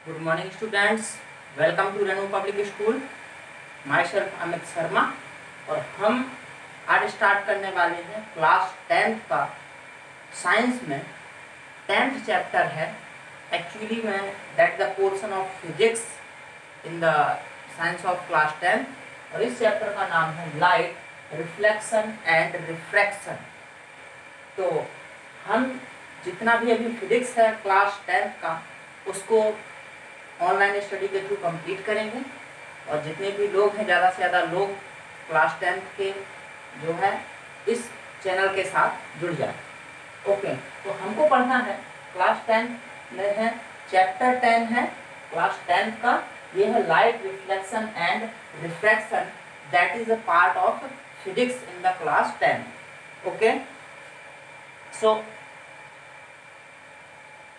Good morning students, welcome to Renu public school. Myself Amit Sharma और हम आज स्टार्ट करने वाले हैं क्लास 10th का साइंस में 10th चैप्टर है। एक्चुअली में that the portion of physics in the science of class 10th और इस चैप्टर का नाम है लाइट, रिफ्लेक्शन एंड रिफ्रैक्शन। तो हम जितना भी अभी फिजिक्स है क्लास 10th का उसको ऑनलाइन स्टडी के थ्रू कंप्लीट करेंगे और जितने भी लोग हैं ज़्यादा से ज़्यादा लोग क्लास 10th के जो है इस चैनल के साथ जुड़ जाए। ओके, तो हमको पढ़ना है क्लास 10 में है चैप्टर 10 है क्लास 10th का, ये है light, reflection and refraction. That is a part of physics in the class 10। Okay, so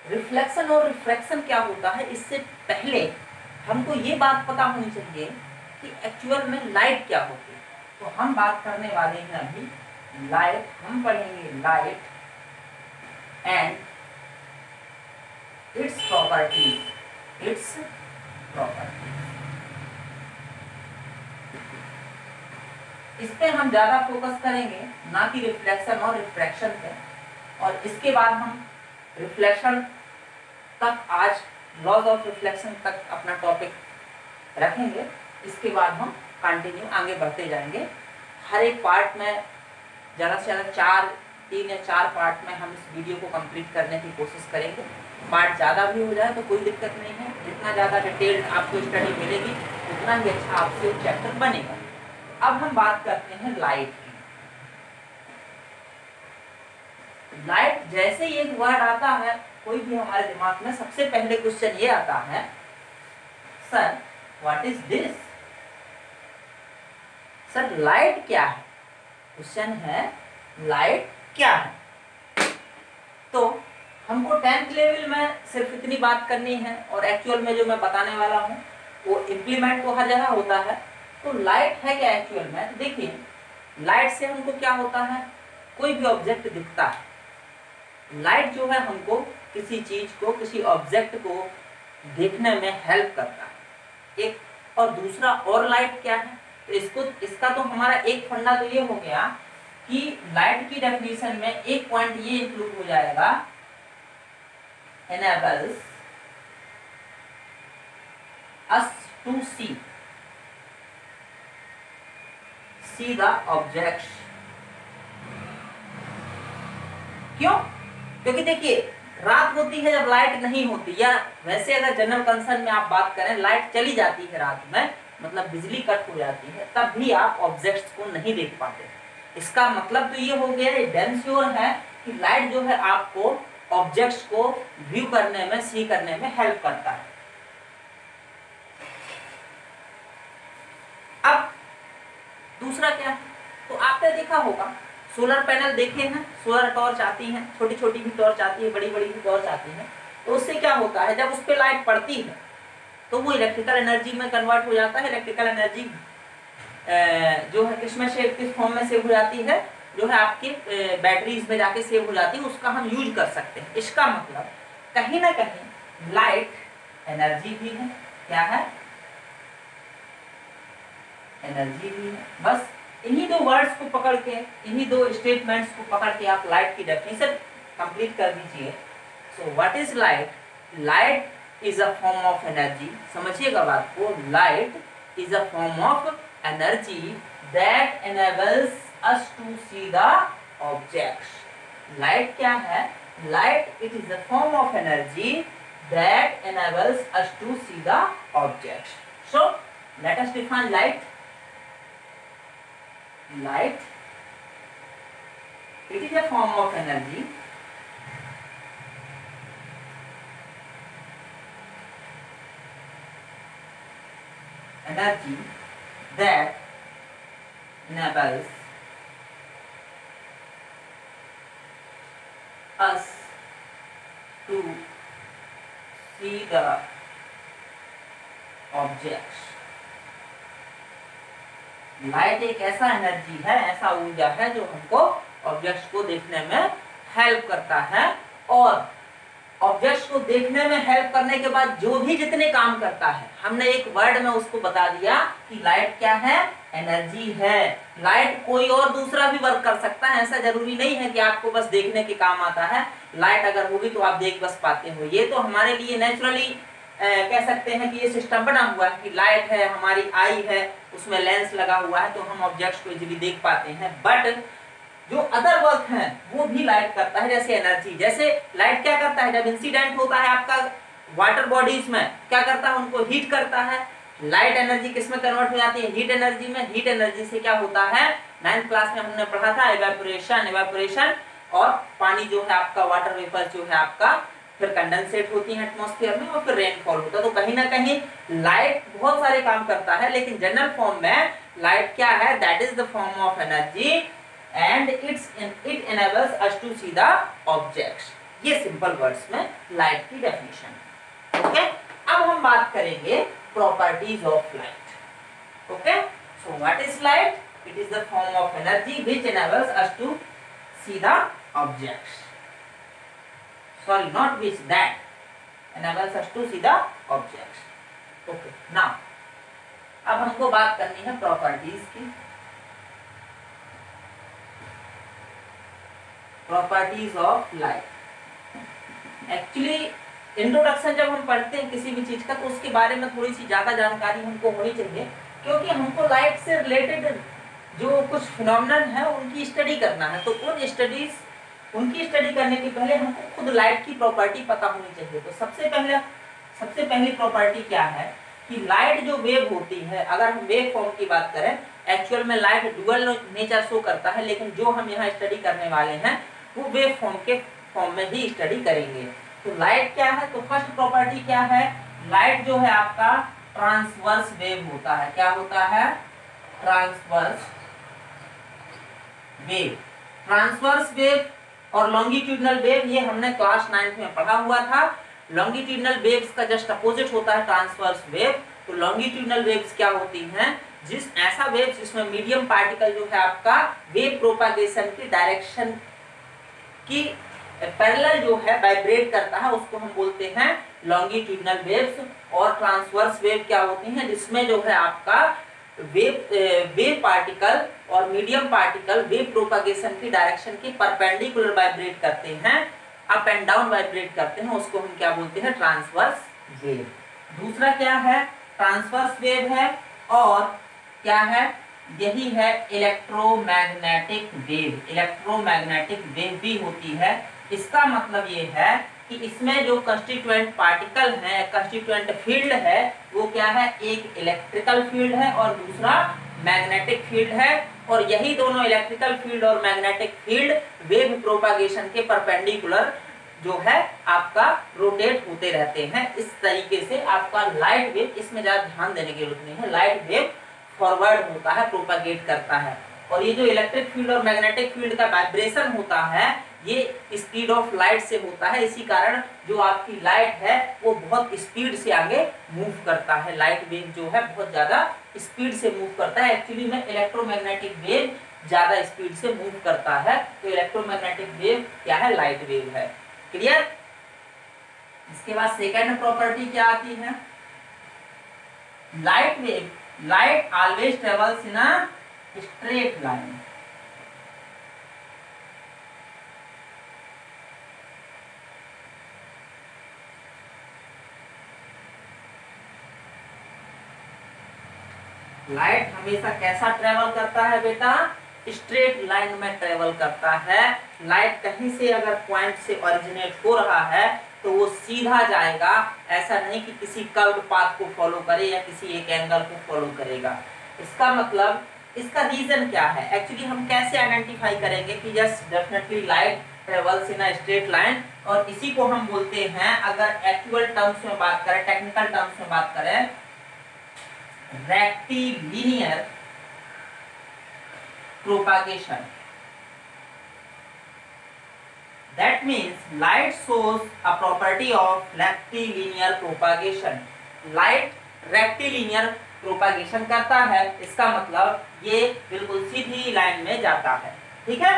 reflection और रिफ्रैक्शन क्या होता है, इससे पहले हमको ये बात पता होनी चाहिए कि एक्चुअल में लाइट क्या होती है। तो हम बात करने वाले हैं अभी लाइट, हम पढ़ेंगे light and its properties. Its properties इस पे हम ज्यादा फोकस करेंगे, ना कि रिफ्लेक्शन और रिफ्रैक्शन पे। और इसके बाद हम रिफ्लेक्शन तक, आज लॉज ऑफ रिफ्लेक्शन तक अपना टॉपिक रखेंगे। इसके बाद हम कंटिन्यू आगे बढ़ते जाएंगे। हर एक पार्ट में ज़्यादा से ज़्यादा 3 या 4 पार्ट में हम इस वीडियो को कंप्लीट करने की कोशिश करेंगे। पार्ट ज़्यादा भी हो जाए तो कोई दिक्कत नहीं है, जितना ज़्यादा डिटेल्ड आपको स्टडी मिलेगी उतना ही अच्छा आपसे चैप्टर बनेगा। अब हम बात करते हैं लाइट की। लाइट जैसे ही एक वर्ड आता है कोई भी हमारे दिमाग में, सबसे पहले क्वेश्चन ये आता है, sir what is this. Sir light क्या है? क्वेश्चन है लाइट क्या है। तो हमको 10th लेवल में सिर्फ इतनी बात करनी है और एक्चुअल में जो मैं बताने वाला हूँ वो इम्प्लीमेंट तो हर जगह होता है। तो लाइट है क्या एक्चुअल में? तो देखिए, लाइट से हमको क्या होता है, कोई भी ऑब्जेक्ट दिखता है, लाइट जो है हमको किसी चीज को, किसी ऑब्जेक्ट को देखने में हेल्प करता है। एक और दूसरा और लाइट क्या है, तो इसका तो हमारा एक फंडा तो ये हो गया कि लाइट की डेफिनेशन में एक पॉइंट ये इंक्लूड हो जाएगा, enables us to see the objects। क्यों? क्योंकि देखिए, रात होती है जब लाइट नहीं होती, या वैसे अगर जनरल कंसर्न में आप बात करें, लाइट चली जाती है रात में, मतलब बिजली कट हो जाती है, तब भी आप ऑब्जेक्ट्स को नहीं देख पाते। इसका मतलब तो ये हो गया, ये डैम श्योर है कि लाइट जो है आपको ऑब्जेक्ट्स को व्यू करने में, सी करने में हेल्प करता है। अब दूसरा क्या है, तो आपने देखा होगा सोलर पैनल देखे हैं, सोलर टॉर्च आती हैं, छोटी छोटी भी टॉर्च आती है, बड़ी बड़ी भी टॉर्च आती है। तो उससे क्या होता है, जब उस पर लाइट पड़ती है तो वो इलेक्ट्रिकल एनर्जी में कन्वर्ट हो जाता है। इलेक्ट्रिकल एनर्जी जो है किसमें से, किस फॉर्म में सेव हो जाती है, जो है आपके बैटरीज में जाके सेव हो जाती है, उसका हम यूज कर सकते हैं। इसका मतलब कहीं ना कहीं लाइट एनर्जी भी है। क्या है? एनर्जी भी है। बस इन्हीं दो वर्ड्स को पकड़ के, इन्हीं दो स्टेटमेंट्स को पकड़ के आप लाइट की डेफिनेशन कंप्लीट कर दीजिए। So what is light? Light is a form of energy. समझिएगा बात को, light is a form of energy that enables us to see the objects. Light क्या है? Light it is a form of energy that enables us to see the objects. So let us define light. Light, it is a form of energy that enables us to see the objects। Light एक ऐसा energy है, ऐसा ऊर्जा है जो हमको objects को देखने में हेल्प करता है। और ऑब्जेक्ट्स को देखने में हेल्प करने के बाद जो भी जितने काम करता है, हमने एक वर्ड में उसको बता दिया कि लाइट क्या है, एनर्जी है। लाइट कोई और दूसरा भी वर्क कर सकता है, ऐसा जरूरी नहीं है कि आपको बस देखने के काम आता है। लाइट अगर होगी तो आप देख बस पाते हो, ये तो हमारे लिए नेचुरली कह सकते हैं कि ये सिस्टम बना हुआ है कि लाइट है, हमारी आई है, उसमें लेंस लगा हुआ है तो हम ऑब्जेक्ट्स को इजीली देख पाते हैं। बट जो अदर वर्क है वो भी लाइट करता है, जैसे एनर्जी। जैसे लाइट क्या करता है, जब इंसिडेंट होता है आपका वाटर बॉडीज में, क्या करता है, उनको हीट करता है। लाइट एनर्जी किस में कन्वर्ट हो जाती है, हीट एनर्जी में। हीट एनर्जी से क्या होता है, 9th क्लास में हमने पढ़ा था एवापोरेशन, और पानी जो है आपका, वाटर वेपर जो है आपका, फिर कंडेंसेट होती है एटमॉस्फेयर में और फिर रेनफॉल होता है। तो कहीं ना कहीं लाइट बहुत सारे काम करता है, लेकिन जनरल फॉर्म में लाइट क्या है, that is the form of energy and it enables us to see the objects। ये सिंपल वर्ड्स में लाइट की डेफिनेशन। ओके, अब हम बात करेंगे properties of light. Okay, so what is light, it is the form of energy which enables us to see the objects, sorry not which, that enables us to see the objects। Okay, now अब हमको बात करनी है properties की। Properties of light. Actually introduction जब हम पढ़ते हैं किसी भी चीज का तो उसके बारे में थोड़ी सी ज्यादा जानकारी हमको होनी चाहिए, क्योंकि हमको लाइट से रिलेटेड जो कुछ फिनोमेनन है उनकी स्टडी करना है। तो उनकी स्टडी करने के पहले हमको खुद लाइट की प्रॉपर्टी पता होनी चाहिए। तो सबसे पहली प्रॉपर्टी क्या है कि लाइट जो वेव होती है, अगर हम वेव फॉर्म की बात करें, एक्चुअल में लाइट डुअल नेचर शो करता है, लेकिन जो हम यहाँ स्टडी करने वाले हैं वो वेव फॉर्म के फॉर्म में ही स्टडी करेंगे। तो लाइट क्या है, तो फर्स्ट प्रॉपर्टी क्या है, लाइट जो है आपका ट्रांसवर्स वेव होता है। क्या होता है, ट्रांसवर्स वेव। ट्रांसवर्स वेव और लॉन्गिट्यूडनल वेव ये हमने क्लास 9th में पढ़ा हुआ था। लॉन्गिट्यूडनल वेव्स का जस्ट अपोजिट होता है ट्रांसवर्स वेव। तो लॉन्गिट्यूडनल वेव्स क्या होती हैं, ऐसा वेव जिसमें मीडियम पार्टिकल जो है आपका वेव प्रोपागेशन की डायरेक्शन की पैरेलल जो है वाइब्रेट करता है, उसको हम बोलते हैं लॉन्गिट्यूडनल वेव्स। और ट्रांसवर्स वेव क्या होती हैं, जिसमें जो है आपका वेव पार्टिकल और मीडियम पार्टिकल वेव प्रोपागेशन की डायरेक्शन की परपेंडिकुलर वाइब्रेट करते हैं, अप एंड डाउन वाइब्रेट करते हैं, उसको हम क्या बोलते हैं, ट्रांसवर्स वेव। दूसरा क्या है, ट्रांसवर्स वेव है, और क्या है, यही है इलेक्ट्रोमैग्नेटिक वेव। इलेक्ट्रोमैग्नेटिक वेव भी होती है। इसका मतलब ये है कि इसमें जो कंस्टिट्यूएंट पार्टिकल है, कंस्टिट्यूएंट फील्ड है, वो क्या है, एक इलेक्ट्रिकल फील्ड है और दूसरा मैग्नेटिक फील्ड है। और यही दोनों इलेक्ट्रिकल फील्ड और मैग्नेटिक फील्ड वेव प्रोपागेशन के परपेंडिकुलर जो है आपका रोटेट होते रहते हैं। इस तरीके से आपका लाइट वेव, इसमें ज्यादा ध्यान देने की जरूरत नहीं है, लाइट वेव फॉरवर्ड होता है, प्रोपागेट करता है। और ये जो इलेक्ट्रिक फील्ड और मैग्नेटिक फील्ड का वाइब्रेशन होता है ये स्पीड ऑफ लाइट से होता है। इसी कारण जो आपकी लाइट है वो बहुत स्पीड से आगे मूव करता है। लाइट वेव जो है बहुत ज्यादा स्पीड से मूव करता है। एक्चुअली में इलेक्ट्रोमैग्नेटिक वेव ज्यादा स्पीड से मूव करता है। तो इलेक्ट्रोमैग्नेटिक वेव क्या है, लाइट वेव है। क्लियर। इसके बाद सेकेंड प्रॉपर्टी क्या आती है, light wave, light always travels in a straight line. Light हमेशा कैसा ट्रेवल करता है बेटा, स्ट्रेट लाइन में ट्रेवल करता है। लाइट कहीं से अगर पॉइंट से ओरिजिनेट हो रहा है तो वो सीधा जाएगा, ऐसा नहीं कि किसी कर्व्ड पाथ को फॉलो करे या किसी एक एंगल को फॉलो करेगा। इसका मतलब, इसका रीजन क्या है, एक्चुअली हम कैसे आइडेंटिफाई करेंगे कि yes definitely light travels in a straight line. और इसी को हम बोलते हैं, अगर एक्चुअल टर्म्स में बात करें, टेक्निकल टर्म्स में बात करें, rectilinear propagation। That means light shows a property of rectilinear propagation। Light rectilinear propagation करता है, इसका मतलब ये बिल्कुल सीधी लाइन में जाता है। ठीक है,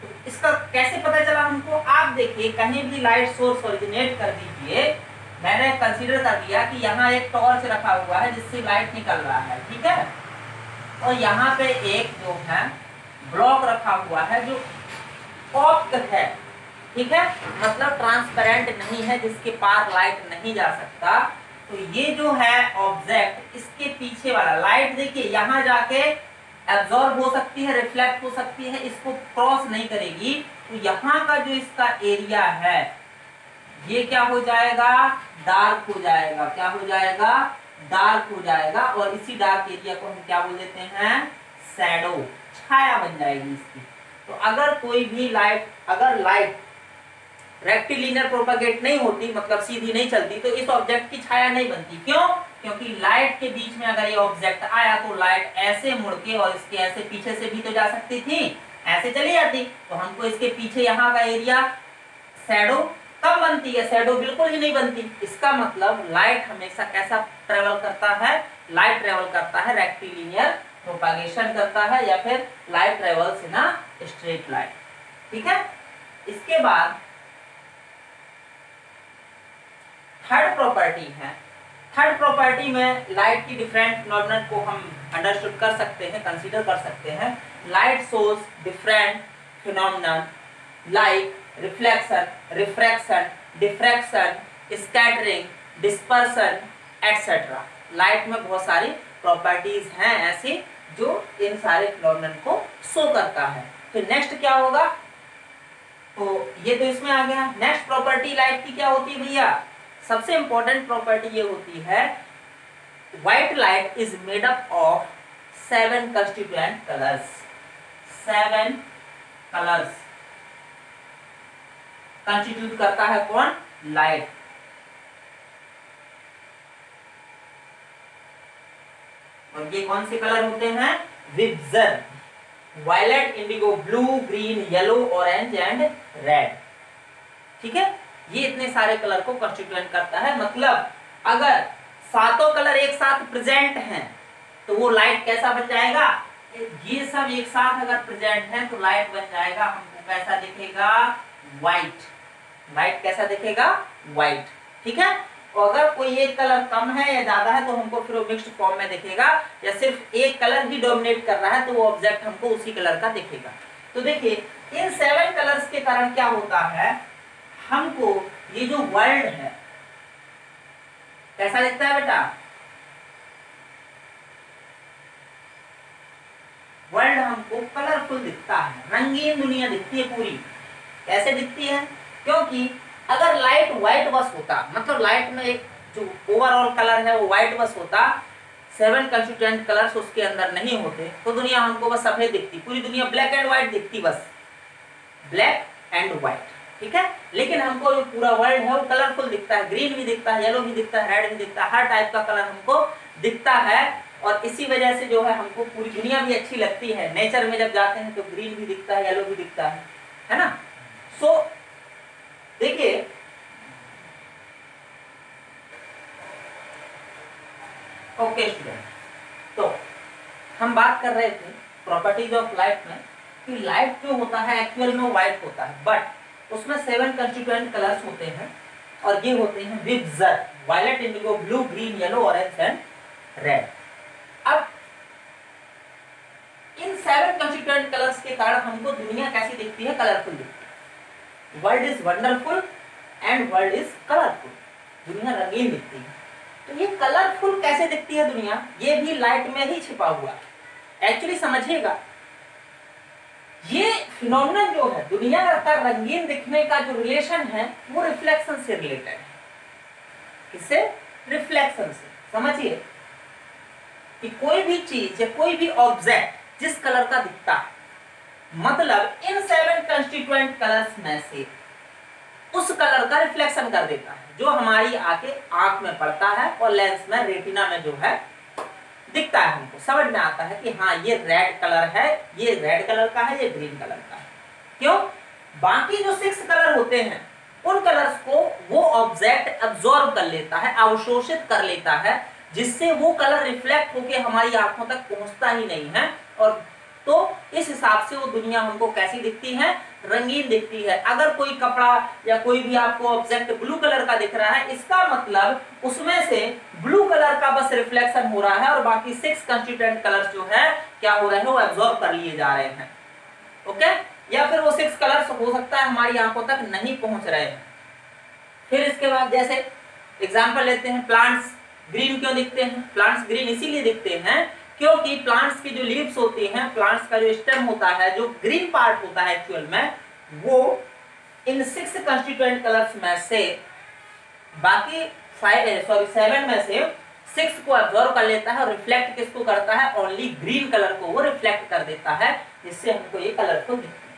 तो इसका कैसे पता चला हमको, आप देखिए कहीं भी लाइट सोर्स ओरिजिनेट कर दीजिए, मैंने कंसीडर कर लिया कि यहाँ एक टॉर्च रखा हुआ है जिससे लाइट निकल रहा है, ठीक है, और यहाँ पे एक जो है ब्लॉक रखा हुआ है जो ऑप्ट है, ठीक है, मतलब ट्रांसपेरेंट नहीं है, जिसके पार लाइट नहीं जा सकता। तो ये जो है ऑब्जेक्ट, इसके पीछे वाला लाइट देखिए यहाँ जाके एब्जॉर्ब हो सकती है, रिफ्लेक्ट हो सकती है, इसको क्रॉस नहीं करेगी। तो यहाँ का जो इसका एरिया है ये क्या हो जाएगा, डार्क हो जाएगा, क्या हो जाएगा, डार्क हो जाएगा, और इसी डार्क एरिया को हम क्या बोल देते हैं, शैडो, छाया बन जाएगी इसकी। तो अगर कोई भी लाइट, अगर लाइट रेक्टिलिनियर प्रोपेगेट नहीं होती, मतलब सीधी नहीं चलती, तो इस ऑब्जेक्ट की छाया नहीं बनती। क्यों? क्योंकि लाइट के बीच में अगर ये ऑब्जेक्ट आया तो लाइट ऐसे मुड़ के और इसके ऐसे पीछे से भी तो जा सकती थी, ऐसे चली जाती, तो हमको इसके पीछे यहाँ का एरिया शैडो कब बनती है, शैडो बिल्कुल ही नहीं बनती। इसका मतलब लाइट हमेशा कैसा ट्रेवल करता है, लाइट ट्रेवल करता है रेक्टिलिनियर प्रोपेगेशन करता है, या फिर light travels in a straight line, ठीक है। इसके बाद थर्ड प्रॉपर्टी है, थर्ड प्रॉपर्टी में लाइट की डिफरेंट फिनोमेनन को हम अंडरस्टूड कर सकते हैं, कंसीडर कर सकते हैं। Light shows different phenomenon like reflection, refraction, diffraction, scattering, dispersion etcetera. Light में बहुत सारी प्रॉपर्टीज हैं ऐसी जो इन सारे फिनोमेनन को शो करता है। तो नेक्स्ट क्या होगा, तो ये तो इसमें आ गया। नेक्स्ट प्रॉपर्टी लाइट की क्या होती है भैया, सबसे इंपॉर्टेंट प्रॉपर्टी ये होती है, white light is made up of 7 constituent colours. 7 colours constitute करता है कौन, लाइट। और ये कौन से कलर होते हैं, विबजन, violet, indigo, blue, green, yellow, orange and red, ठीक है। ये इतने सारे कलर को कंस्टिट्यूएंट करता है। मतलब अगर सातों कलर एक साथ प्रेजेंट हैं तो वो लाइट कैसा बन जाएगा, ये सब एक साथ अगर प्रेजेंट है तो लाइट बन जाएगा, हमको कैसा दिखेगा, व्हाइट। लाइट कैसा दिखेगा, व्हाइट, ठीक है। और अगर कोई एक कलर कम है या ज्यादा है तो हमको फिर वो मिक्स्ड फॉर्म में दिखेगा, या सिर्फ एक कलर ही डोमिनेट कर रहा है तो वो ऑब्जेक्ट हमको उसी कलर का दिखेगा। तो देखिए इन 7 कलर्स के कारण क्या होता है, हमको ये जो वर्ल्ड है कैसा दिखता है बेटा, वर्ल्ड हमको कलरफुल दिखता है, रंगीन दुनिया दिखती है पूरी। कैसे दिखती है, क्योंकि अगर लाइट व्हाइट बस होता, मतलब लाइट में एक जो ओवरऑल कलर है वो व्हाइट बस होता, 7 कंस्टिट्यूएंट कलर्स उसके अंदर नहीं होते, तो दुनिया हमको बस सफेद दिखती, पूरी दुनिया ब्लैक एंड व्हाइट दिखती, बस ब्लैक एंड व्हाइट, ठीक है। लेकिन हमको जो पूरा वर्ल्ड है वो कलरफुल दिखता है, ग्रीन भी दिखता है, येलो भी दिखता है, रेड भी दिखता है, हर टाइप का कलर हमको दिखता है। और इसी वजह से जो है हमको पूरी दुनिया भी अच्छी लगती है। नेचर में जब जाते हैं तो ग्रीन भी दिखता है, येलो भी दिखता है ना। सो देखिए ओके स्टूडेंट, तो हम बात कर रहे थे प्रॉपर्टीज ऑफ लाइट में कि लाइट जो होता है एक्चुअल में व्हाइट होता है, बट उसमें 7 कंस्टिट्यूएंट कलर्स होते हैं, और ये होते हैं विबजन, violet, indigo, blue, green, yellow, orange and red. अब इन 7 कंस्टिट्यूएंट कलर्स के कारण हमको दुनिया कैसी दिखती है, कलरफुल दिखती है। World is wonderful and world is colourful, दुनिया रंगीन दिखती है। तो ये कलरफुल कैसे दिखती है दुनिया, ये भी लाइट में ही छिपा हुआ है। एक्चुअली समझिएगा, ये फिनोमेनन जो है दुनिया का रंगीन दिखने का जो रिलेशन है वो रिफ्लेक्शन से रिलेटेड है। किससे, रिफ्लेक्शन से। समझिए कि कोई भी चीज या कोई भी ऑब्जेक्ट जिस कलर का दिखता है, मतलब इन 7 कंस्टिट्यूएंट कलर्स में से उस कलर का रिफ्लेक्शन कर देता है, जो हमारी आंख में पड़ता है और लेंस में, रेटिना में जो है दिखता है, हमको समझ में आता है कि हाँ ये रेड कलर है, ये रेड कलर का है, ये ग्रीन कलर का है। क्यों, बाकी जो 6 कलर होते हैं उन कलर्स को वो ऑब्जेक्ट अब्सॉर्ब कर लेता है, अवशोषित कर लेता है, जिससे वो कलर रिफ्लेक्ट होके हमारी आंखों तक पहुंचता ही नहीं है, और तो इस हिसाब से वो दुनिया हमको कैसी दिखती है, रंगीन दिखती है। अगर कोई कपड़ा या कोई भी आपको ऑब्जेक्ट ब्लू कलर का दिख रहा है, इसका मतलब उसमें से ब्लू कलर का बस रिफ्लेक्शन हो रहा है और बाकी 6 कंस्टिट्यूएंट कलर्स जो है क्या हो रहे हैं, वो एब्जॉर्ब कर लिए जा रहे हैं। ओके, या फिर वो 6 कलर्स हो सकता है हमारी आंखों तक नहीं पहुंच रहे हैं। फिर इसके बाद जैसे एग्जांपल लेते हैं, प्लांट्स ग्रीन क्यों दिखते हैं? प्लांट्स ग्रीन इसीलिए दिखते हैं क्योंकि प्लांट्स की जो लीव्स होती हैं, प्लांट्स का जो स्टेम होता है, जो ग्रीन पार्ट होता है एक्चुअल में, वो इन 6 कंस्टिट्यूएंट कलर्स में से बाकी 7 में से 6 को एब्जॉर्ब कर लेता है और रिफ्लेक्ट किसको करता है? ओनली ग्रीन कलर को वो रिफ्लेक्ट कर देता है, जिससे हमको ये कलरफुल दिखते हैं।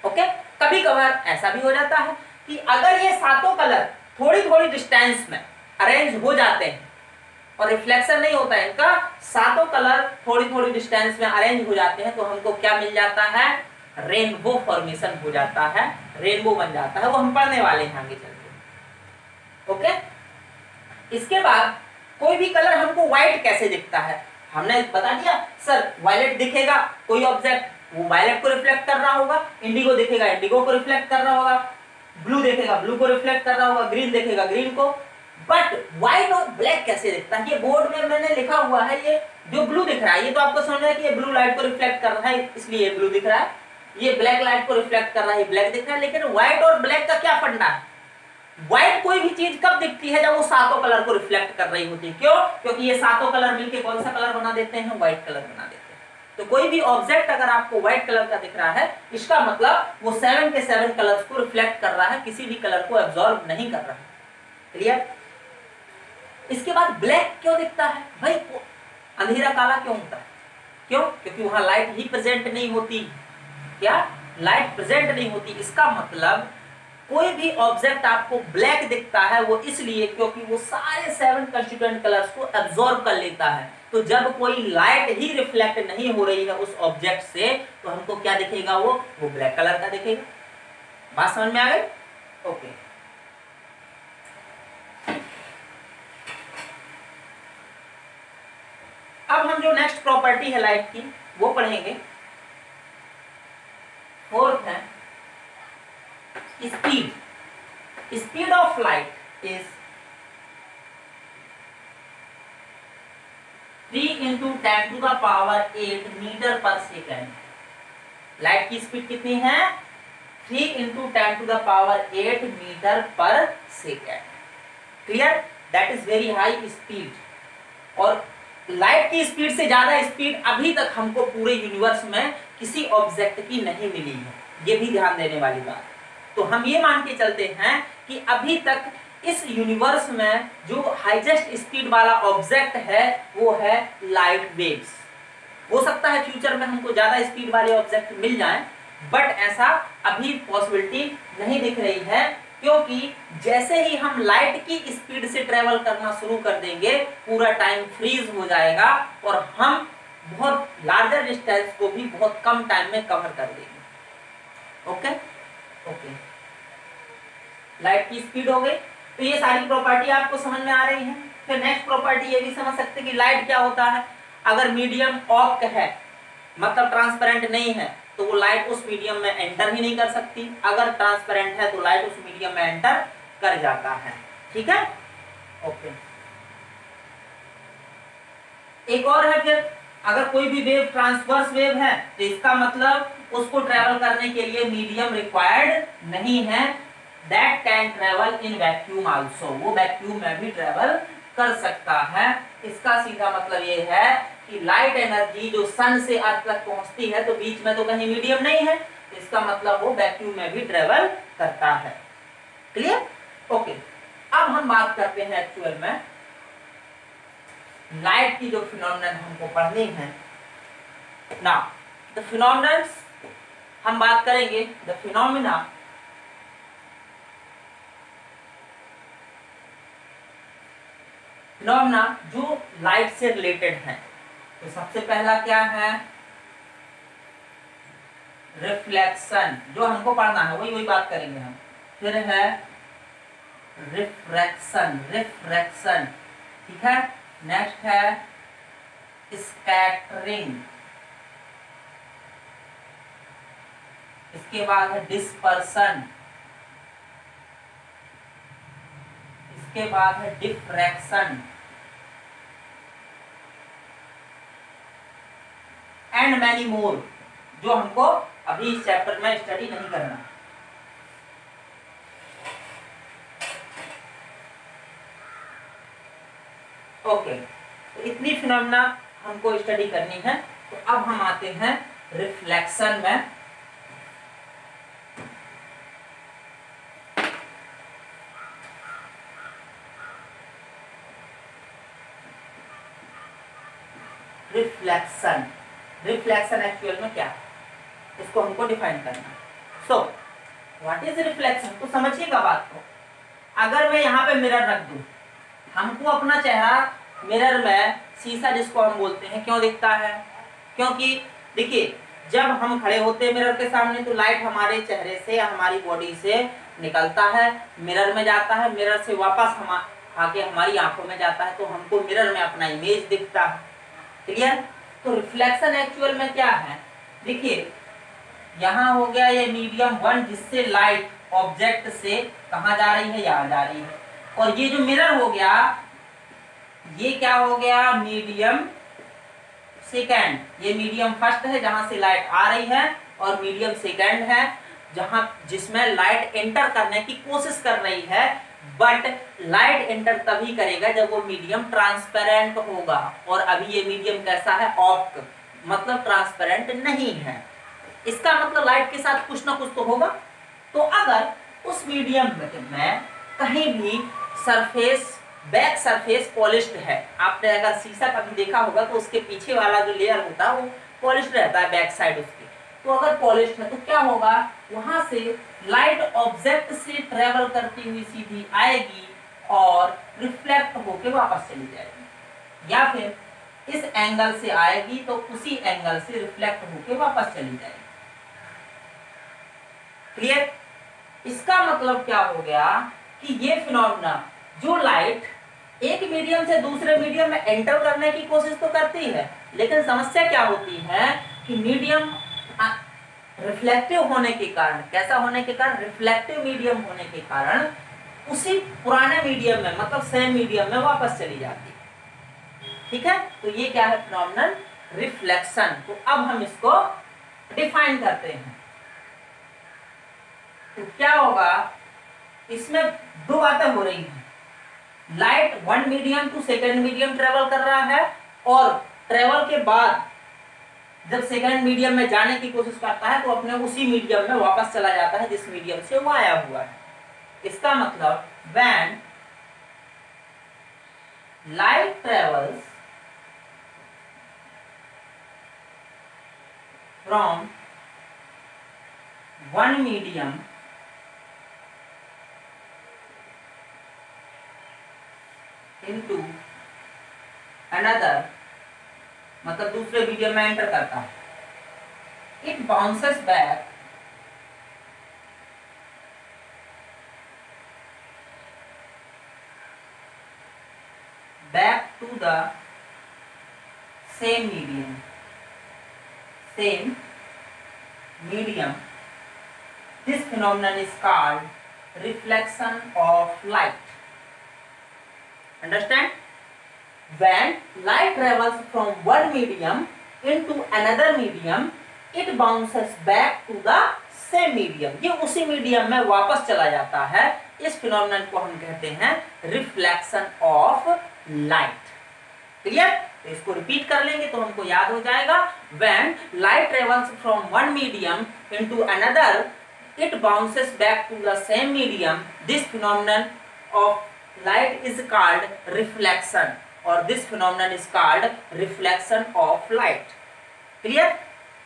ओके, कभी कभार ऐसा भी हो जाता है कि अगर ये सातों कलर थोड़ी थोड़ी डिस्टेंस में अरेंज हो जाते हैं और रिफ्लेक्शन नहीं होता है इनका, सातों कलर थोड़ी थोड़ी डिस्टेंस में अरेंज हो जाते हैं, तो हमको क्या मिल जाता है? रेनबो फॉर्मेशन हो जाता है, रेनबो बन जाता है। वो हम पढ़ने वाले हैं आगे चलकर। ओके, इसके बाद कोई भी कलर हमको व्हाइट कैसे दिखता है? हमने बता दिया सर, वायलेट दिखेगा कोई ऑब्जेक्ट, वो वायलेट को रिफ्लेक्ट कर रहा होगा, इंडिगो दिखेगा इंडिगो को रिफ्लेक्ट कर रहा होगा, ब्लू देखेगा ब्लू को रिफ्लेक्ट कर रहा होगा, ग्रीन देखेगा ग्रीन को। बट व्हाइट और ब्लैक कैसे दिखता है? ये बोर्ड में मैंने लिखा हुआ है, ये जो ब्लू दिख रहा है ये तो आपको समझ में है कि ये ब्लू लाइट को रिफ्लेक्ट कर रहा है, इसलिए ब्लू दिख रहा है। ये ब्लैक लाइट को रिफ्लेक्ट कर रहा है, ब्लैक दिख रहा है। लेकिन व्हाइट और ब्लैक का क्या फंडा है? व्हाइट कोई भी चीज कब दिखती है? जब वो सातों कलर को रिफ्लेक्ट कर रही होती है। क्यों? क्योंकि ये सातों कलर मिलके कौन सा कलर बना देते हैं? व्हाइट कलर बना देते हैं। तो कोई भी ऑब्जेक्ट अगर आपको व्हाइट कलर का दिख रहा है, इसका मतलब वो 7 के 7 कलर्स को रिफ्लेक्ट कर रहा है, किसी भी कलर को एब्जॉर्ब नहीं कर रहा है। क्लियर? इसके बाद ब्लैक क्यों दिखता है? भाई अंधेरा काला क्यों होता है? क्यों? क्योंकि वहां लाइट ही प्रेजेंट नहीं होती। क्या? लाइट प्रेजेंट नहीं होती। इसका मतलब कोई भी ऑब्जेक्ट आपको ब्लैक दिखता है वो इसलिए क्योंकि वो सारे 7 कंस्टिट्यूएंट कलर्स को एब्जॉर्ब कर लेता है। तो जब कोई लाइट ही रिफ्लेक्ट नहीं हो रही है उस ऑब्जेक्ट से, तो हमको क्या दिखेगा? वो ब्लैक कलर का दिखेगा। बात समझ में आ गई? ओके, अब हम जो नेक्स्ट प्रॉपर्टी है लाइट की वो पढ़ेंगे। फोर्थ है speed. Speed of light is 3 × 10⁸ metre per second. Light की स्पीड कितनी है? 3 × 10⁸ metre per second. Clear? That is very high speed. और लाइट की स्पीड से ज्यादा स्पीड अभी तक हमको पूरे यूनिवर्स में किसी ऑब्जेक्ट की नहीं मिली है, ये भी ध्यान देने वाली बात। तो हम ये मान के चलते हैं कि अभी तक इस यूनिवर्स में जो हाईएस्ट स्पीड वाला ऑब्जेक्ट है वो है लाइट वेव्स। हो सकता है फ्यूचर में हमको ज्यादा स्पीड वाले ऑब्जेक्ट मिल जाएं, बट ऐसा अभी पॉसिबिलिटी नहीं दिख रही है, क्योंकि जैसे ही हम लाइट की स्पीड से ट्रेवल करना शुरू कर देंगे पूरा टाइम फ्रीज हो जाएगा और हम बहुत लार्जर डिस्टेंस को भी बहुत कम टाइम में कवर कर देंगे। ओके ओके, लाइट की स्पीड हो गई। तो ये सारी प्रॉपर्टी आपको समझ में आ रही है। फिर नेक्स्ट प्रॉपर्टी ये भी समझ सकते हैं कि लाइट क्या होता है। अगर मीडियम ऑप्क है, मतलब ट्रांसपेरेंट नहीं है, तो वो लाइट उस मीडियम में एंटर ही नहीं कर सकती। अगर ट्रांसपेरेंट है तो लाइट उस मीडियम में एंटर कर जाता है। ठीक है? ओके, एक और है फिर, अगर कोई भी वेव ट्रांसवर्स वेव है तो इसका मतलब उसको ट्रेवल करने के लिए मीडियम रिक्वायर्ड नहीं है। That can travel in vacuum also, वो वैक्यूम में भी ट्रेवल कर सकता है। इसका सीधा मतलब ये है कि लाइट एनर्जी जो सन से अर्थ तक पहुंचती है तो बीच में तो कहीं मीडियम नहीं है, इसका मतलब वो वैक्यूम में भी ट्रेवल करता है। क्लियर? ओके, अब हम बात करते हैं एक्चुअल में लाइट की जो फिनोमेनन हमको पढ़नी है ना। द फिनोमेनन्स हम बात करेंगे, द फिनोमेना फिनोमेना जो लाइट से रिलेटेड है। तो सबसे पहला क्या है? रिफ्लेक्शन, जो हमको पढ़ना है वही बात करेंगे हम। फिर है रिफ्रैक्शन, रिफ्रैक्शन, ठीक है। नेक्स्ट है स्कैटरिंग, इसके बाद है डिस्पर्सन, इसके बाद है डिफ्रैक्शन एंड मैनी मोर, जो हमको अभी इस चैप्टर में स्टडी नहीं करना। ओके, तो इतनी फिनोमेना हमको स्टडी करनी है। तो अब हम आते हैं रिफ्लेक्शन में। रिफ्लेक्शन, रिफ्लेक्शन एक्चुअल में क्या है, इसको हमको डिफाइन करना। सो व्हाट इज रिफ्लेक्शन, तो समझिएगा बात को। अगर मैं यहाँ पे मिरर रख दूं, हमको अपना चेहरा मिरर में, शीशा जिसको हम बोलते हैं, क्यों दिखता है? क्योंकि देखिए, जब हम खड़े होते हैं मिरर के सामने तो लाइट हमारे चेहरे से या हमारी बॉडी से निकलता है, मिरर में जाता है, मिरर से वापस हम आके हमारी आंखों में जाता है, तो हमको मिरर में अपना इमेज दिखता है। क्लियर? तो रिफ्लेक्शन एक्चुअल में क्या है, देखिए यहाँ हो गया ये मीडियम वन, जिससे लाइट ऑब्जेक्ट से कहाँ जा रही है, यहाँ जा रही है। और ये जो मिरर हो गया, ये क्या हो गया, मीडियम सेकेंड। ये मीडियम फर्स्ट है जहां से लाइट आ रही है, और मीडियम सेकेंड है जहां जिसमें लाइट एंटर करने की कोशिश कर रही है। बट लाइट एंटर तभी करेगा जब वो मीडियम ट्रांसपेरेंट होगा, और अभी ये मीडियम कैसा है, ऑप्ट, मतलब ट्रांसपेरेंट नहीं है। इसका मतलब लाइट के साथ कुछ ना कुछ तो होगा। तो अगर उस मीडियम में कहीं भी सरफेस, बैक सरफेस पॉलिश्ड है, आपने अगर शीशा कभी देखा होगा तो उसके पीछे वाला जो लेयर होता है वो पॉलिश्ड रहता है, बैक साइड उसकी। तो अगर पॉलिश्ड है तो क्या होगा, वहां से लाइट ऑब्जेक्ट से ट्रेवल करती हुई सीधी आएगी और रिफ्लेक्ट होके वापस चली जाएगी, या फिर इस एंगल से आएगी तो उसी एंगल से रिफ्लेक्ट होके वापस चली जाएगी। क्लियर? इसका मतलब क्या हो गया कि ये फिनोमेना, जो लाइट एक मीडियम से दूसरे मीडियम में एंटर करने की कोशिश तो करती है, लेकिन समस्या क्या होती है कि मीडियम रिफ्लेक्टिव होने के कारण, कैसा होने के कारण, रिफ्लेक्टिव मीडियम होने के कारण उसी पुराने मीडियम में, मतलब सेम मीडियम में वापस चली जाती है। ठीक है? तो ये क्या है, फिनोमेनल रिफ्लेक्शन। तो अब हम इसको डिफाइन करते हैं। तो क्या होगा, इसमें दो बातें हो रही हैं। Light one medium to second medium travel कर रहा है, और ट्रेवल के बाद जब सेकेंड मीडियम में जाने की कोशिश करता है तो अपने उसी मीडियम में वापस चला जाता है जिस मीडियम से वो आया हुआ है। इसका मतलब when light travels from one medium into another, मतलब दूसरे मीडियम में एंटर करता है, it bounces back to the same medium. This phenomenon is called reflection of light. Understand? When light travels from one medium into another medium, it bounces back to the same medium. ये उसी medium में वापस चला जाता है। इस phenomenon को हम कहते हैं रिफ्लेक्शन ऑफ लाइट। क्लियर? तो इसको रिपीट कर लेंगे तो हमको याद हो जाएगा। When light travels from one medium into another, it bounces back to the same medium. This phenomenon of light is called reflection, or this phenomenon is called reflection of light. Clear?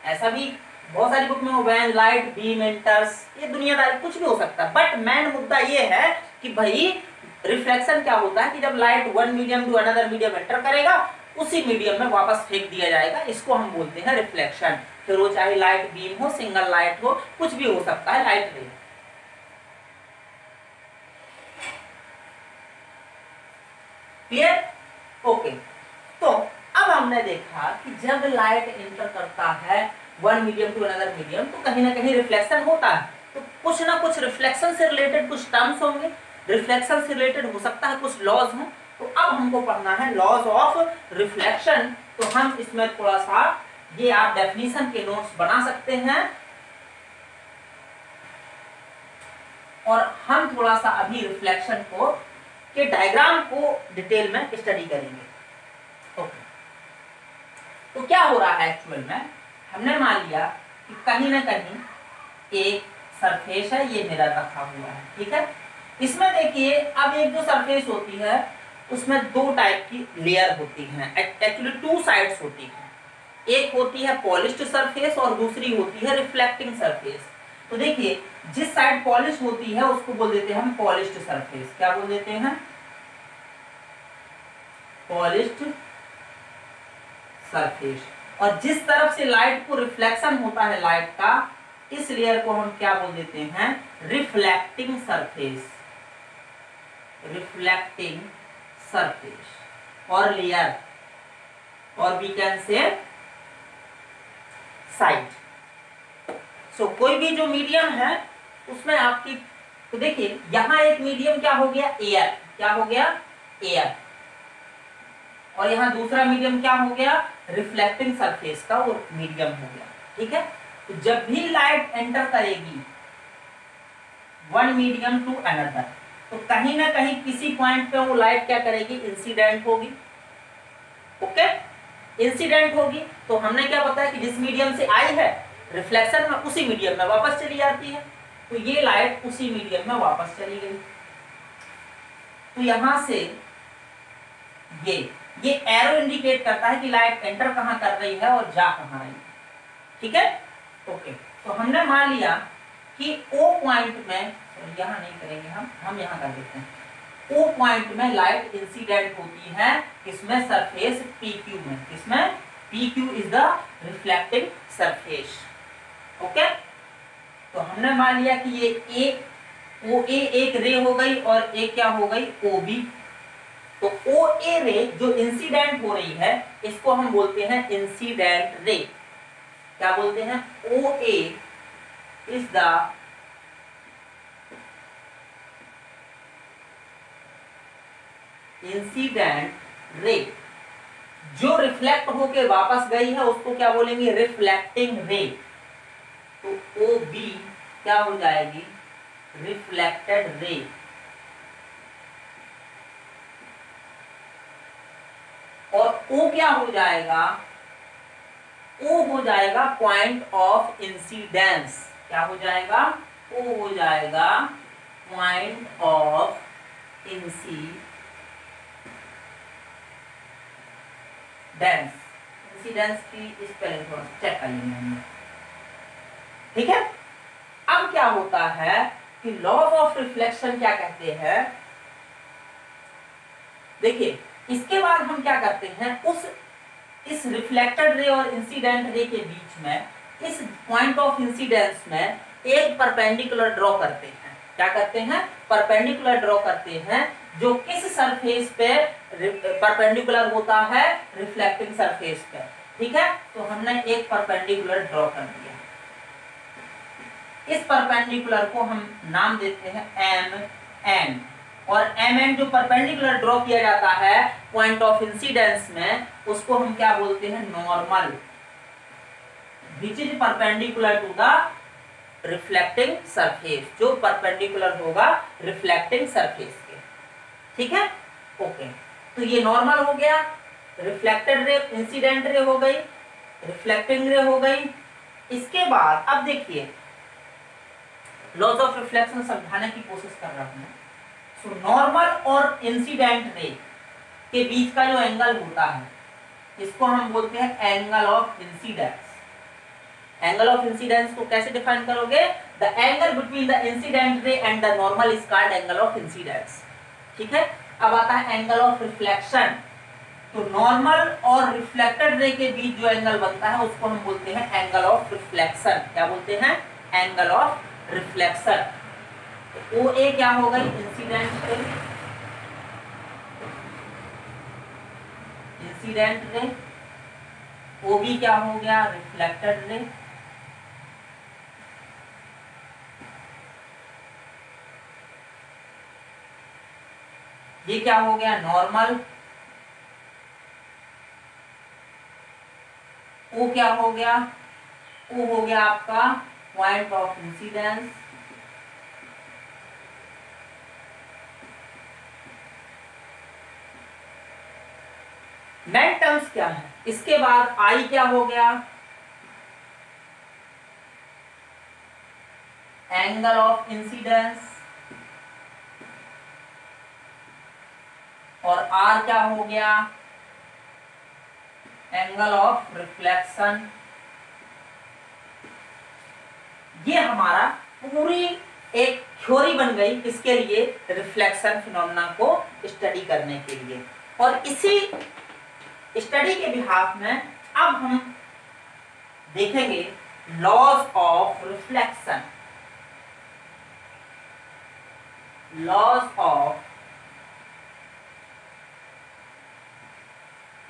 ऐसा भी बहुत सारी book में when light beam enters, ये दुनियादारी कुछ भी हो सकता है, बट मेन मुद्दा ये है कि भाई रिफ्लेक्शन क्या होता है कि जब light one medium to another medium enter करेगा उसी मीडियम में वापस फेंक दिया जाएगा, इसको हम बोलते हैं रिफ्लेक्शन। फिर वो चाहे लाइट बीम हो, सिंगल लाइट हो, कुछ भी हो सकता है, लाइट रे। क्लियर? ओके। तो अब हमने देखा कि जब लाइट एंटर करता है one medium to another medium, तो कहीं ना कहीं रिफ्लेक्शन होता है। तो कुछ ना कुछ रिफ्लेक्शन से रिलेटेड कुछ टर्म्स होंगे, रिफ्लेक्शन से रिलेटेड हो सकता है कुछ लॉज हों। तो अब हमको पढ़ना है लॉज ऑफ रिफ्लेक्शन। तो हम इसमें थोड़ा सा ये आप डेफिनेशन के नोट्स बना सकते हैं और हम थोड़ा सा अभी रिफ्लेक्शन को के डायग्राम को डिटेल में स्टडी करेंगे। ओके, तो क्या हो रहा है एक्चुअल में, हमने मान लिया कि कहीं ना कहीं एक सरफेस है, ये मिरर रखा हुआ है, ठीक है। इसमें देखिए अब एक जो सरफेस होती है उसमें दो टाइप की लेयर होती हैं, एक्चुअली टू साइड्स होती हैं। एक होती है पॉलिश्ड सरफेस और दूसरी होती है रिफ्लेक्टिंग सरफेस। तो देखिए जिस साइड पॉलिश होती है उसको बोल देते हैं हम पॉलिश्ड सरफेस। क्या बोल देते हैं? Polished surface. और जिस तरफ से लाइट को रिफ्लेक्शन होता है लाइट का, इस लेयर को हम क्या बोल देते हैं? Reflecting surface. रिफ्लेक्टिंग सरफेस और लेयर, और वी कैन से साइड। सो कोई भी जो मीडियम है उसमें आपकी, तो देखिए यहां एक मीडियम क्या हो गया? एयर। क्या हो गया? एयर। और यहां दूसरा मीडियम क्या हो गया? रिफ्लेक्टिंग सरफेस का वो मीडियम हो गया, ठीक है। तो जब भी लाइट एंटर करेगी वन मीडियम टू अनदर, तो कहीं ना कहीं किसी पॉइंट पे वो लाइट क्या करेगी? इंसिडेंट होगी। ओके, इंसिडेंट होगी। तो हमने क्या बताया कि जिस मीडियम से आई है रिफ्लेक्शन में, उसी मीडियम में वापस चली जाती है। तो ये लाइट उसी मीडियम में वापस चली गई। तो यहां से ये एरो इंडिकेट करता है कि लाइट एंटर कहां कर रही है और जा कहां रही है, ठीक है। ओके, तो हमने मान लिया कि ओ पॉइंट में, यहां नहीं करेंगे हम यहां कर देते हैं। ओ पॉइंट में लाइट इंसिडेंट होती है, किसमें? सरफेस PQ में। किसमें? PQ is the reflecting surface. Okay, तो हमने मान लिया कि ये OA एक रे हो गई और एक क्या हो गई? OB। तो OA रे जो इंसिडेंट हो रही है इसको हम बोलते हैं इंसिडेंट रे। क्या बोलते हैं? OA इज द इंसिडेंट रे। जो रिफ्लेक्ट होके वापस गई है उसको क्या बोलेंगे? रिफ्लेक्टिंग रे। तो OB क्या हो जाएगी? Reflected ray. और O क्या हो जाएगा? O हो जाएगा पॉइंट ऑफ इंसिडेंस। क्या हो जाएगा? O हो जाएगा पॉइंट ऑफ इंसिडेंस। इंसिडेंस की स्पेलिंग थोड़ा चेक कर लेंगे हम, ठीक है। अब क्या होता है कि लॉज ऑफ रिफ्लेक्शन क्या कहते हैं? देखिए इसके बाद हम क्या करते हैं, इस रिफ्लेक्टेड रे और इंसिडेंट रे के बीच में, इस पॉइंट ऑफ इंसिडेंस में एक परपेंडिकुलर ड्रॉ करते हैं। क्या करते हैं? परपेंडिकुलर ड्रॉ करते हैं, जो किस सरफेस पे परपेंडिकुलर होता है? रिफ्लेक्टिंग सरफेस पे, ठीक है। तो हमने एक परपेंडिकुलर ड्रॉ कर दिया। इस परपेंडिकुलर को हम नाम देते हैं MN। और MN जो परपेंडिकुलर ड्रॉ किया जाता है पॉइंट ऑफ इंसिडेंस में, उसको हम क्या बोलते हैं? Normal, which is perpendicular to the reflecting surface, जो परपेंडिकुलर होगा रिफ्लेक्टिंग सरफेस के, ठीक है। ओके, तो ये नॉर्मल हो गया, रिफ्लेक्टेड रे, इंसिडेंट रे हो गई, रिफ्लेक्टिंग रे हो गई। इसके बाद अब देखिए लॉज ऑफ रिफ्लेक्शन समझाने की कोशिश कर रहा हूं। सो नॉर्मल और इंसिडेंट रे के बीच का जो एंगल होता है इसको हम बोलते हैं angle of incidence. Angle of incidence को कैसे डिफाइन करोगे? The angle between the incident रे and the normal is called angle of incidence, ठीक है। अब आता है एंगल ऑफ रिफ्लेक्शन। तो नॉर्मल और रिफ्लेक्टेड रे के बीच जो एंगल बनता है उसको हम बोलते हैं एंगल ऑफ रिफ्लेक्शन। क्या बोलते हैं? Angle of reflection. तो OA क्या हो गई? Incident ray, incident ray. OB क्या हो गया? Reflected ray. ये क्या हो गया नॉर्मल, ओ क्या हो गया, ओ हो गया आपका point of incidence, main terms क्या है। इसके बाद आई क्या हो गया, एंगल ऑफ इंसिडेंस, और आर क्या हो गया, एंगल ऑफ रिफ्लेक्शन। ये हमारा पूरी एक थ्योरी बन गई किसके लिए, रिफ्लेक्शन फिनोमेना को स्टडी करने के लिए। और इसी स्टडी के बिहाफ में अब हम देखेंगे laws of reflection, laws of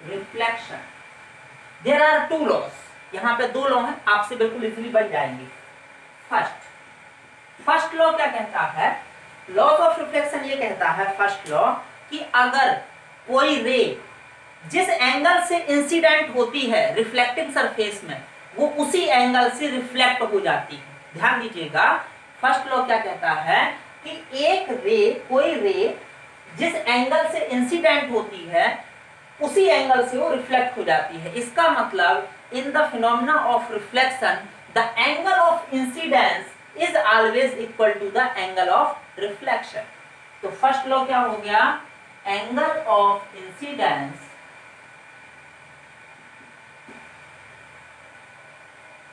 reflection. There are two laws, यहां पे दो लॉ हैं, आपसे बिल्कुल इजीली बन जाएंगे। फर्स्ट लॉ क्या कहता है, लॉज ऑफ रिफ्लेक्शन ये कहता है फर्स्ट लॉ कि अगर कोई रे जिस एंगल से इंसिडेंट होती है रिफ्लेक्टिंग सरफेस में, वो उसी एंगल से रिफ्लेक्ट हो जाती है। ध्यान दीजिएगा, फर्स्ट लॉ क्या कहता है कि एक रे, कोई रे जिस एंगल से इंसिडेंट होती है उसी एंगल से वो रिफ्लेक्ट हो जाती है। इसका मतलब in the phenomena of reflection the angle of incidence is always equal to the angle of reflection. तो फर्स्ट लॉ क्या हो गया, angle of incidence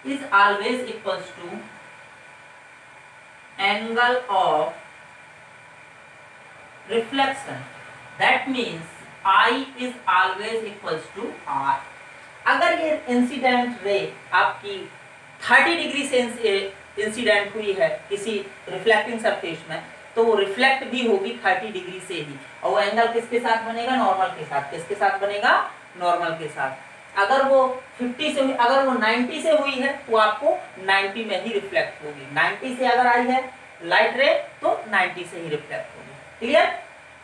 is always equals to angle of reflection. That means I is always equals to R. अगर ये incident ray आपकी 30 degree से incident हुई है किसी रिफ्लेक्टिंग सरफेस में, तो वो रिफ्लेक्ट भी होगी 30 डिग्री से ही, और वो एंगल किसके साथ बनेगा, नॉर्मल के साथ। किसके साथ बनेगा, नॉर्मल के साथ। अगर वो 50 से हुई, अगर वो 90 से हुई है तो आपको 90 में ही रिफ्लेक्ट होगी। 90 से अगर आई है लाइट रे तो 90 से ही रिफ्लेक्ट होगी। क्लियर।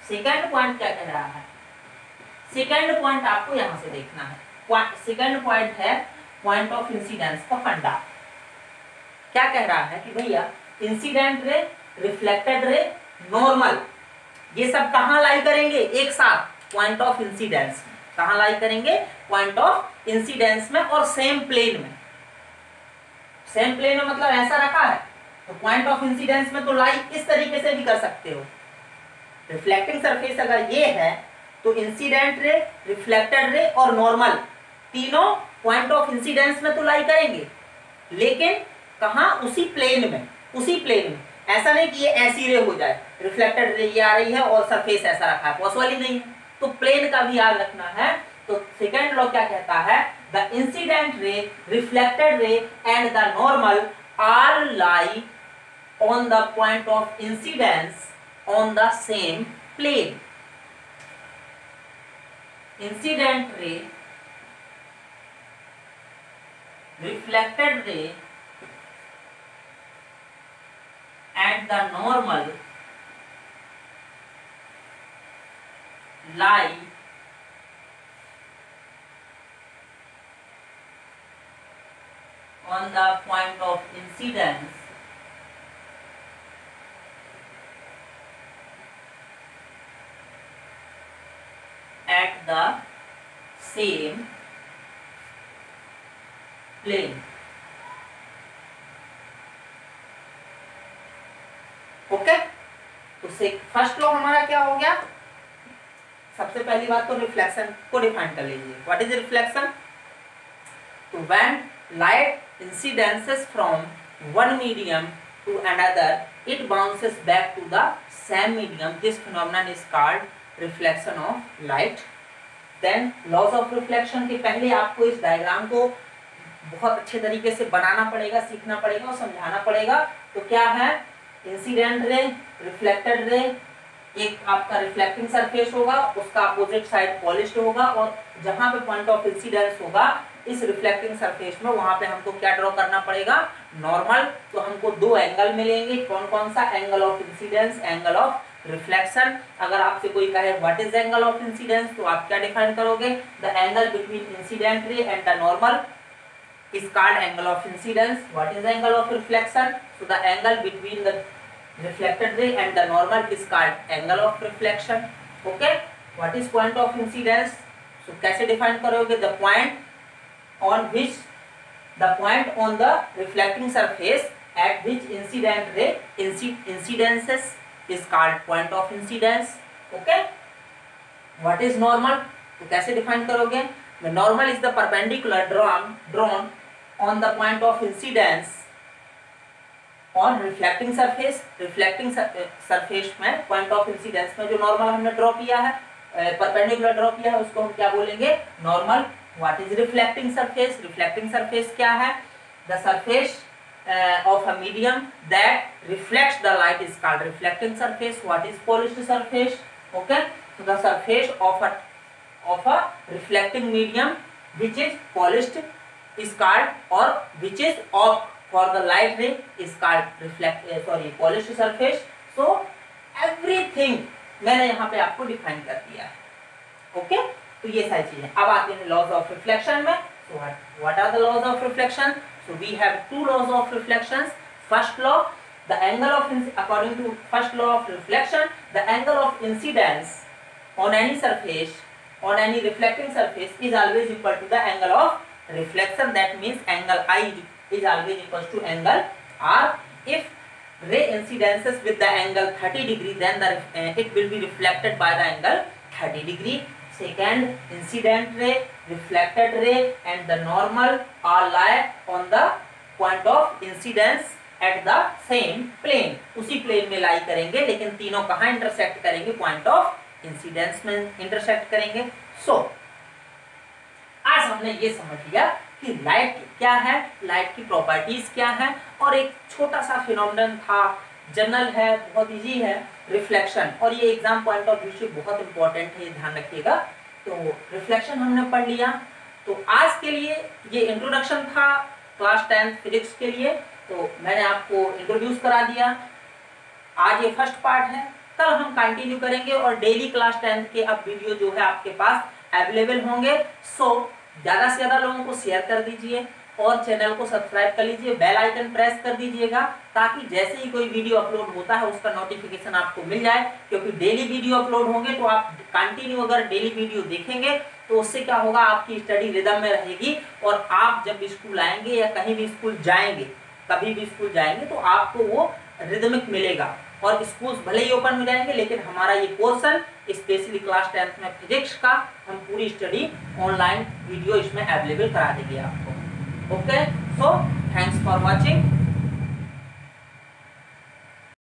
सेकंड पॉइंट क्या कह रहा है, सेकंड पॉइंट आपको यहां से देखना है। सेकंड पॉइंट है पॉइंट ऑफ इंसिडेंस का फंडा। क्या कह रहा है कि भैया इंसिडेंट रे, रिफ्लेक्टेड रे, नॉर्मल, ये सब कहां लाई करेंगे एक साथ, पॉइंट ऑफ इंसिडेंस में। कहां लाई करेंगे, पॉइंट ऑफ इंसिडेंस में, और सेम प्लेन में। सेम प्लेन में मतलब ऐसा रखा है तो पॉइंट ऑफ इंसिडेंस में तो लाई इस तरीके से भी कर सकते हो। रिफ्लेक्टिंग सरफेस अगर ये है तो इंसिडेंट रे, रिफ्लेक्टेड रे और नॉर्मल तीनों पॉइंट ऑफ इंसिडेंस में तो लाई करेंगे, लेकिन कहां, उसी प्लेन में। उसी प्लेन में, ऐसा नहीं कि ये ऐसी रे हो जाए, रिफ्लेक्टेड रे ये आ रही है और सरफेस ऐसा रखा है, पॉसिबल ही नहीं है। तो प्लेन का भी याद रखना है। तो सेकेंड लॉ क्या कहता है, the incident ray, reflected ray and the normal are lie on the point of incidence on the same plane. Incident ray, reflected ray and the normal lie on the point of incidence at the same plane. Okay, तो first law हमारा क्या हो गया, सबसे पहली बात तो reflection को डिफाइन कर लीजिए। व्हाट इज रिफ्लेक्शन, तो when light incidences from one medium to another it bounces back to the same medium, this phenomenon is called reflection of light. Then laws of reflection के पहले आपको इस diagram को बहुत अच्छे तरीके से बनाना पड़ेगा, सीखना पड़ेगा और समझाना पड़ेगा। तो क्या है, इंसिडेंट रे, रिफ्लेक्टेड रे, एक आपका रिफ्लेक्टिंग सरफेस होगा, उसका अपोजिट साइड पॉलिश्ड होगा, और जहां पे पॉइंट ऑफ इंसिडेंस होगा इस रिफ्लेक्टिंग सरफेस में, वहां पे हमको क्या ड्रॉ करना पड़ेगा, नॉर्मल। तो हमको दो एंगल मिलेंगे, कौन कौन सा, angle of incidence, angle of reflection. अगर आपसे कोई कहे what is angle of incidence, तो आप क्या डिफाइन करोगे? The angle between incident ray and the normal is called angle of incidence. What is angle of reflection? So the angle between the reflected ray and the normal is called angle of reflection. Okay, what is point of incidence? So कैसे define करोगे? The point on which the point on the reflecting surface at which incident ray incidences is called point of incidence. Okay, what is normal? तो कैसे define करोगे? The normal is the perpendicular drawn on the point of incidence on reflecting surface. reflecting surface में point of incidence में जो normal हमने draw किया है, perpendicular draw किया है, उसको हम क्या बोलेंगे? normal. what is reflecting surface? reflecting surface क्या है? the surface of a medium that reflects the light is called reflecting surface. what is polished surface? Okay, so the surface of a reflecting medium which is polished is called, or which is off for the light ray is called polished surface. so everything मैंने यहाँ पे आपको define कर दिया है. Okay, तो ये सारी चीजें. अब आते हैं लॉज ऑफ रिफ्लेक्शन में. so what are the laws of reflection? so we have two laws of reflections. first law, the angle of according to first law of reflection, the angle of incidence on any surface, on any reflecting surface is always equal to the angle of reflection. that means angle I is always equals to angle R. if ray incidences with the angle 30 degree, then it will be reflected by the angle 30 degree. second, incident ray, reflected ray and the normal are lie on the point of incidence at the same plane. उसी plane में lie करेंगे, लेकिन तीनों कहाँ intersect करेंगे? point of incidence में intersect करेंगे. so आज हमने ये समझ लिया कि लाइट क्या है, लाइट की प्रॉपर्टीज क्या है, और एक छोटा सा फिनोमेनन था, जनरल है, बहुत इजी है, रिफ्लेक्शन. और ये एग्जाम पॉइंट ऑफ व्यू से बहुत इंपॉर्टेंट है, ध्यान रखिएगा. तो रिफ्लेक्शन हमने पढ़ लिया. तो आज के लिए ये इंट्रोडक्शन था क्लास 10 फिजिक्स के लिए. तो मैंने आपको इंट्रोड्यूस करा दिया. आज ये फर्स्ट पार्ट है, कल हम कंटिन्यू करेंगे और डेली क्लास 10 के अब वीडियो जो है आपके पास अवेलेबल होंगे. सो ज़्यादा से ज़्यादा लोगों को शेयर कर दीजिए और चैनल को सब्सक्राइब कर लीजिए, बेल आइकन प्रेस कर दीजिएगा, ताकि जैसे ही कोई वीडियो अपलोड होता है उसका नोटिफिकेशन आपको मिल जाए. क्योंकि डेली वीडियो अपलोड होंगे तो आप कंटिन्यू अगर डेली वीडियो देखेंगे तो उससे क्या होगा, आपकी स्टडी रिदम में रहेगी. और आप जब स्कूल आएंगे या कहीं भी स्कूल जाएंगे, कभी भी स्कूल जाएंगे, तो आपको वो रिदमिक मिलेगा. और स्कूल्स भले ही ओपन हो जाएंगे, लेकिन हमारा ये पोर्शन स्पेशली क्लास 10 में फिजिक्स का हम पूरी स्टडी ऑनलाइन वीडियो इसमें अवेलेबल करा देंगे आपको. Okay, so thanks for watching.